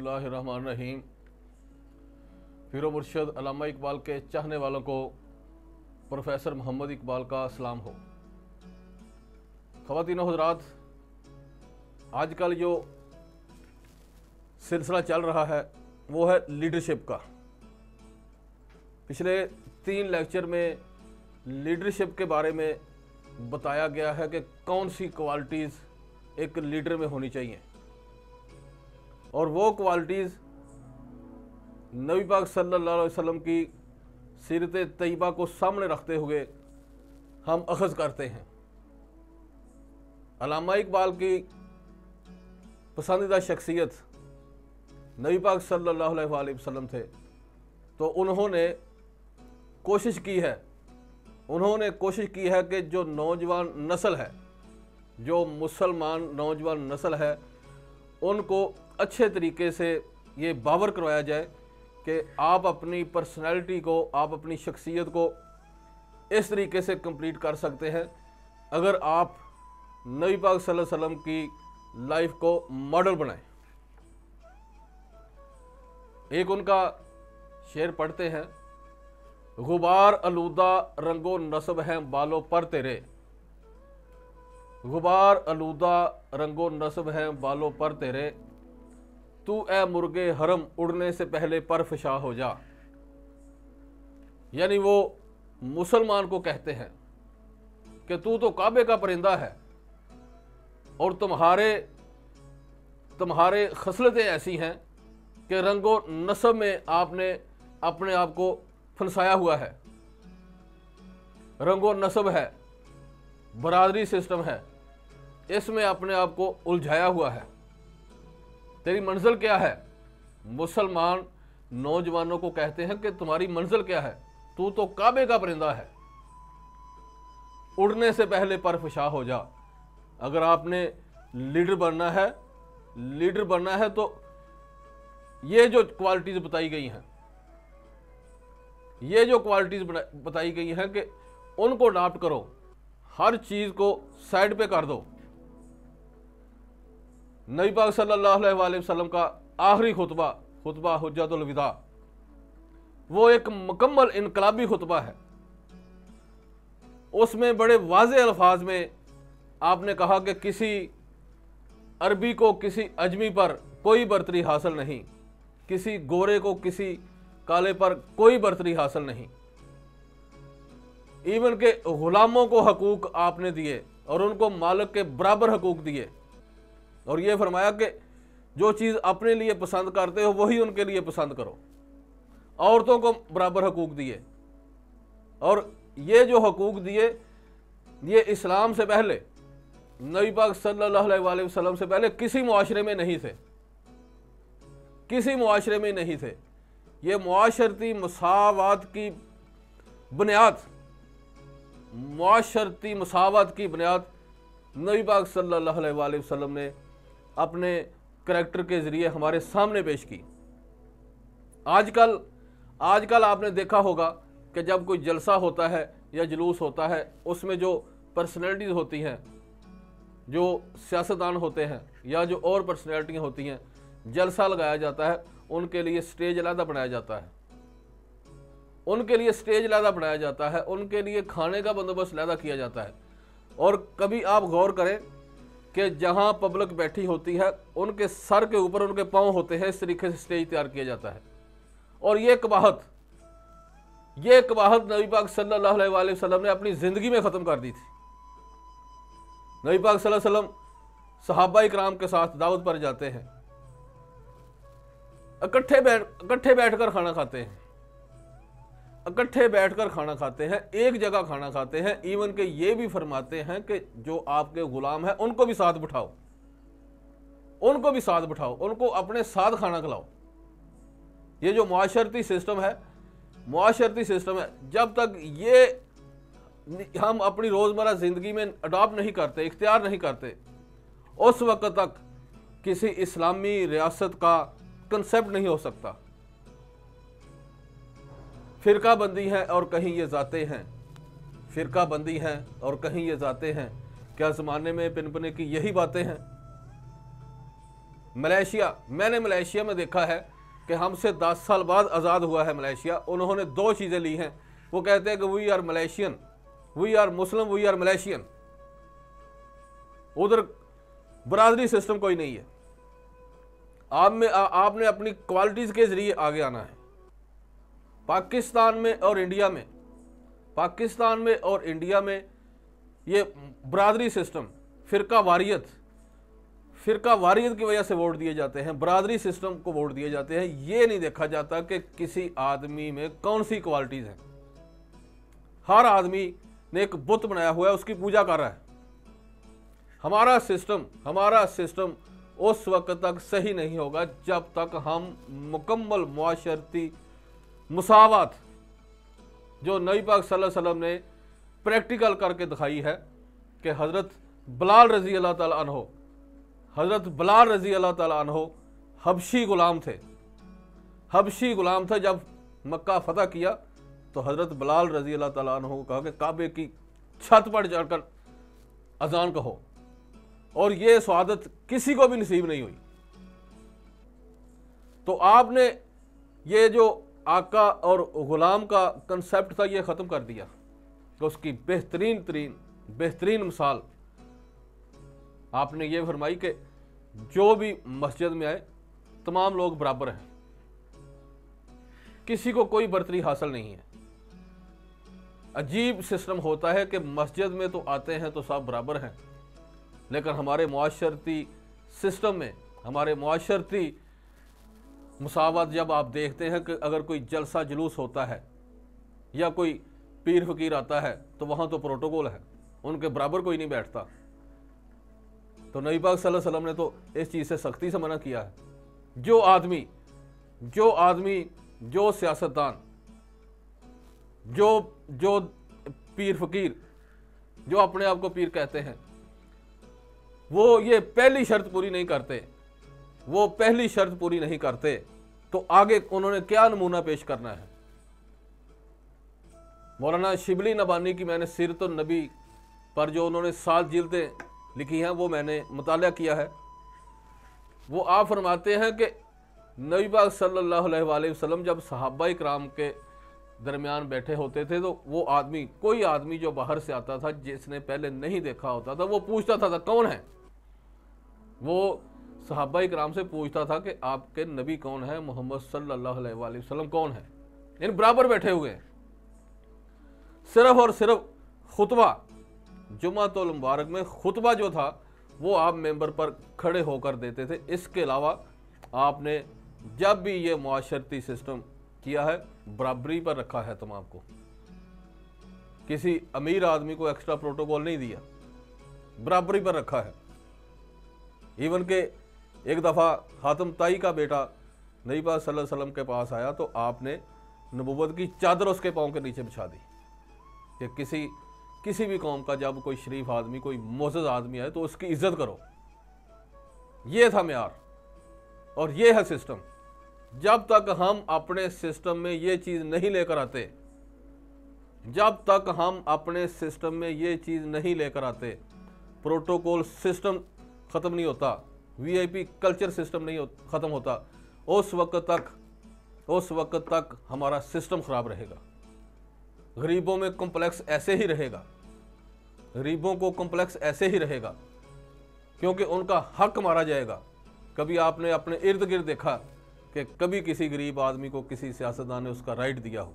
बिस्मिल्लाहिर्रहमानिर्रहीम। पीरो मुर्शद अल्लामा इकबाल के चाहने वालों को प्रोफेसर मोहम्मद इकबाल का सलाम हो। ख़वातीन और हज़रात, आजकल जो सिलसिला चल रहा है वो है लीडरशिप का। पिछले 3 लेक्चर में लीडरशिप के बारे में बताया गया है कि कौन सी क्वालिटीज़ एक लीडर में होनी चाहिए, और वो क्वालिटीज़ नबी पाक सल्लल्लाहु अलैहि वसल्लम की सीरत तैयबा को सामने रखते हुए हम अख़ज़ करते हैं। अल्लामा इकबाल की पसंदीदा शख्सियत नबी पाक सल्लल्लाहु अलैहि वसल्लम थे, तो उन्होंने कोशिश की है कि जो नौजवान नस्ल है, जो मुसलमान नौजवान नस्ल है, उनको अच्छे तरीके से ये बावर करवाया जाए कि आप अपनी पर्सनैलिटी को, आप अपनी शख्सियत को इस तरीके से कंप्लीट कर सकते हैं अगर आप नबी पाक सल्लल्लाहु अलैहि वसल्लम की लाइफ को मॉडल बनाएं। एक उनका शेर पढ़ते हैं, गुबार अलूदा रंगो नस्ब हैं बालों पर तेरे, गुबार अलूदा रंगो नस्ब हैं बालों पर तेरे, तू ए मुर्गे हरम उड़ने से पहले पर फशा हो जा। यानी वो मुसलमान को कहते हैं कि तू तो काबे का परिंदा है और तुम्हारे खसलतें ऐसी हैं कि रंगो नस्ब में आपने अपने आप को फंसाया हुआ है। रंगो नस्ब है, बरादरी सिस्टम है, इसमें अपने आप को उलझाया हुआ है। तेरी मंजिल क्या है? मुसलमान नौजवानों को कहते हैं कि तुम्हारी मंजिल क्या है? तू तो काबे का परिंदा है, उड़ने से पहले पर फशा हो जा। अगर आपने लीडर बनना है तो ये जो क्वालिटीज़ बताई गई हैं, कि उनको अडॉप्ट करो, हर चीज़ को साइड पे कर दो। नबी पाक सल्लल्लाहु अलैहि वसल्लम का आखिरी खुतबा हुज्जतुल विदा, वो एक मुकम्मल इनकलाबी खुतबा है। उसमें बड़े वाज़े अल्फाज में आपने कहा कि किसी अरबी को किसी अजमी पर कोई बर्तरी हासिल नहीं, किसी गोरे को किसी काले पर कोई बर्तरी हासिल नहीं। इवन के गुलामों को हकूक आपने दिए और उनको मालिक के बराबर हकूक दिए, और ये फरमाया कि जो चीज़ अपने लिए पसंद करते हो वही उनके लिए पसंद करो। औरतों को बराबर हकूक दिए, और ये जो हकूक दिए ये इस्लाम से पहले, नबी पाक सल्लल्लाहु अलैहि वसल्लम से पहले किसी मुआशरे में नहीं थे। ये मुआशरती मसावत की बुनियाद नबी पाक सल्लल्लाहु अलैहि वसल्लम ने अपने करैक्टर के ज़रिए हमारे सामने पेश की। आजकल आपने देखा होगा कि जब कोई जलसा होता है या जुलूस होता है, उसमें जो पर्सनैलिटीज़ होती हैं, जो सियासतदान होते हैं या जो और पर्सनैलिटियाँ होती हैं, जलसा लगाया जाता है, उनके लिए स्टेज अलहदा बनाया जाता है, उनके लिए खाने का बंदोबस्त अलहदा किया जाता है। और कभी आप गौर करें कि जहाँ पब्लिक बैठी होती है उनके सर के ऊपर उनके पाँव होते हैं, इस तरीके से स्टेज तैयार किया जाता है। और ये कबाहत नबी पाक सल्लल्लाहु अलैहि वसल्लम ने अपनी ज़िंदगी में ख़त्म कर दी थी। नबी पाक सल्लल्लाहु अलैहि वसल्लम सहाबा इकराम के साथ दावत पर जाते हैं, इकट्ठे बैठकर खाना खाते हैं, एक जगह खाना खाते हैं। इवन के ये भी फरमाते हैं कि जो आपके गुलाम हैं उनको भी साथ बिठाओ, उनको अपने साथ खाना खिलाओ। ये जो मुआशरती सिस्टम है, जब तक ये हम अपनी रोज़मर्रा ज़िंदगी में अडॉप्ट नहीं करते, इख्तियार नहीं करते, उस वक्त तक किसी इस्लामी रियासत का कंसेप्ट नहीं हो सकता। फ़िरका बंदी है और कहीं ये ज़ाते हैं, क्या ज़माने में पिनपने की यही बातें हैं? मैंने मलेशिया में देखा है कि हमसे 10 साल बाद आज़ाद हुआ है मलेशिया। उन्होंने 2 चीज़ें ली हैं। वो कहते हैं कि we are Malaysian, we are Muslim, we are Malaysian. उधर बरादरी सिस्टम कोई नहीं है। आपने अपनी क्वालिटीज़ के ज़रिए आगे आना है। पाकिस्तान में और इंडिया में ये बरादरी सिस्टम, फ़िरका वारियत की वजह से वोट दिए जाते हैं, बरादरी सिस्टम को वोट दिए जाते हैं। ये नहीं देखा जाता कि किसी आदमी में कौन सी क्वालिटीज़ हैं। हर आदमी ने एक बुत बनाया हुआ है, उसकी पूजा कर रहा है। हमारा सिस्टम उस वक्त तक सही नहीं होगा जब तक हम मुकम्मल मुआशरती मुसावत जो नबी पाक सल्लल्लाहु अलैहि वसल्लम ने प्रैक्टिकल करके दिखाई है कि हज़रत बिलाल रज़ी अल्लाह ताला अन्हो हबशी गुलाम थे। जब मक्का फतह किया तो हज़रत बिलाल रज़ी अल्लाह ताला अन्हो को कहा कि काबे की छत पर चढ़कर अजान कहो, और ये स्वादत किसी को भी नसीब नहीं हुई। तो आपने ये जो आका और गुलाम का कंसेप्ट था ये ख़त्म कर दिया। तो उसकी बेहतरीन मिसाल आपने ये फरमाई कि जो भी मस्जिद में आए तमाम लोग बराबर हैं, किसी को कोई बर्तरी हासिल नहीं है। अजीब सिस्टम होता है कि मस्जिद में तो आते हैं तो सब बराबर हैं, लेकिन हमारे मुआशरती सिस्टम में, हमारे मुआशरती मुसावत जब आप देखते हैं कि अगर कोई जलसा जुलूस होता है या कोई पीर फकीर आता है तो वहाँ तो प्रोटोकॉल है, उनके बराबर कोई नहीं बैठता। तो नबी पाक सल्लल्लाहु अलैहि वसल्लम ने तो इस चीज़ से सख्ती से मना किया है। जो आदमी जो सियासतदान, जो पीर फकीर जो अपने आप को पीर कहते हैं, वो ये पहली शर्त पूरी नहीं करते तो आगे उन्होंने क्या नमूना पेश करना है। मौलाना शिबली नबानी की मैंने सीरतुन नबी पर जो उन्होंने 7 जिल्दें लिखी हैं वो मैंने मुताला किया है। वो आप फरमाते हैं कि नबी पाक सल्लल्लाहु अलैहि वसल्लम जब सहाबा इकराम के दरमियान बैठे होते थे तो वो कोई आदमी जो बाहर से आता था जिसने पहले नहीं देखा होता था, वो पूछता था कौन है। वो सहाबा इकराम से पूछता था कि आपके नबी कौन है, मोहम्मद सल्लल्लाहु अलैहि वसल्लम कौन है। इन बराबर बैठे हुए हैं। सिर्फ और सिर्फ खुतबा, जुमातुल मुबारक में खुतबा जो था वो आप मेंबर पर खड़े होकर देते थे। इसके अलावा आपने जब भी ये मुआशरती सिस्टम किया है बराबरी पर रखा है तमाम को। किसी अमीर आदमी को एक्स्ट्रा प्रोटोकॉल नहीं दिया, बराबरी पर रखा है। इवन के एक दफ़ा हातिम ताई का बेटा नबी पाक सल्लल्लाहु अलैहि वसल्लम के पास आया तो आपने नबूवत की चादर उसके पाँव के नीचे बिछा दी कि किसी भी कौम का जब कोई शरीफ आदमी, कोई मोअज़्ज़ज़ आदमी आए तो उसकी इज्जत करो। ये था मेयार और ये है सिस्टम। जब तक हम अपने सिस्टम में ये चीज़ नहीं लेकर आते, प्रोटोकॉल सिस्टम ख़त्म नहीं होता, वीआईपी कल्चर सिस्टम नहीं ख़त्म होता, उस वक्त तक हमारा सिस्टम ख़राब रहेगा। गरीबों में कॉम्प्लेक्स ऐसे ही रहेगा, गरीबों को कॉम्प्लेक्स ऐसे ही रहेगा क्योंकि उनका हक मारा जाएगा। कभी आपने अपने इर्द गिर्द देखा कि कभी किसी गरीब आदमी को किसी सियासतदान ने उसका राइट दिया हो?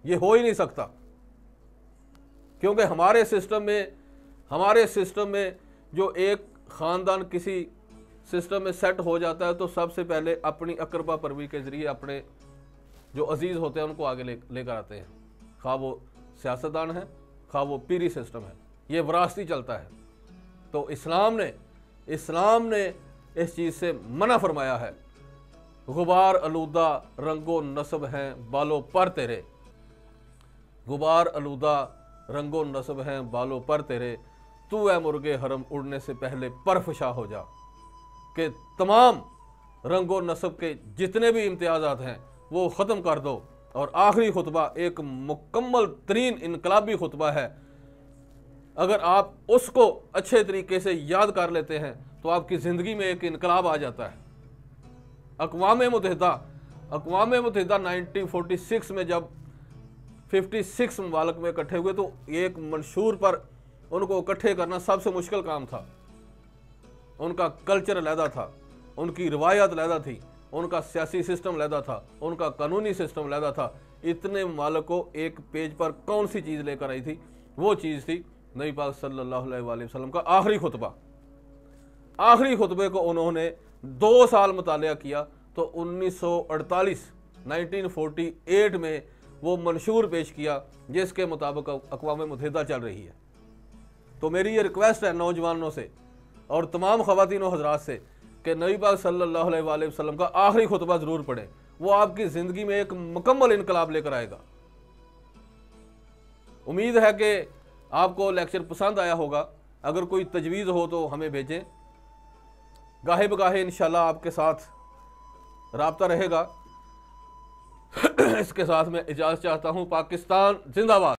ये हो ही नहीं सकता, क्योंकि हमारे सिस्टम में जो एक ख़ानदान किसी सिस्टम में सेट हो जाता है तो सबसे पहले अपनी अकरबा परवी के ज़रिए अपने जो अजीज़ होते हैं उनको आगे लेकर आते हैं, खा वो सियासतदान है खा वो पीरी सिस्टम है। ये विरासती चलता है। तो इस्लाम ने इस चीज़ से मना फरमाया है। गुबार आलूदा रंगो नस्ब हैं बालों पर तेरे, गुबार आलूदा रंगो नस्ब हैं बालों पर तेरे, तू है मुर्गे हरम उड़ने से पहले परफशा हो जा। कि तमाम रंगो नस्ब के जितने भी इम्तियाज़ात हैं वो ख़त्म कर दो। और आखिरी खुतबा एक मुकम्मल तरीन इनकलाबी खुतबा है। अगर आप उसको अच्छे तरीके से याद कर लेते हैं तो आपकी ज़िंदगी में एक इनकलाब आ जाता है। अक़वाम मुत्तहिदा 1946 में जब 56 ममालिक में इकट्ठे हुए तो एक मंशूर पर उनको इकट्ठे करना सबसे मुश्किल काम था। उनका कल्चर अलहदा था, उनकी रिवायत अलहदा थी, उनका सियासी सिस्टम अलहदा था, उनका कानूनी सिस्टम अलहदा था। इतने ममालिक को एक पेज पर कौन सी चीज़ लेकर आई थी? वो चीज़ थी नबी पाक सल्लल्लाहु अलैहि वसल्लम का आखिरी खुतबा। आखिरी खुतबे को उन्होंने 2 साल मुतालिया किया तो 1948 में वो मंशूर पेश किया जिसके मुताबिक अक़वाम मुत्तहिदा चल रही है। तो मेरी ये रिक्वेस्ट है नौजवानों से और तमाम ख़वातीन और हज़रात से कि नबी पाक सल्लल्लाहु अलैहि वसल्लम का आखिरी खुतबा ज़रूर पढ़ें। वो आपकी ज़िंदगी में एक मुकम्मल इनकलाब लेकर आएगा। उम्मीद है कि आपको लेक्चर पसंद आया होगा। अगर कोई तजवीज़ हो तो हमें भेजें, गाहे बगाहे इंशाल्लाह आपके साथ राब्ता रहेगा। इसके साथ मैं इजाज़त चाहता हूँ। पाकिस्तान जिंदाबाद।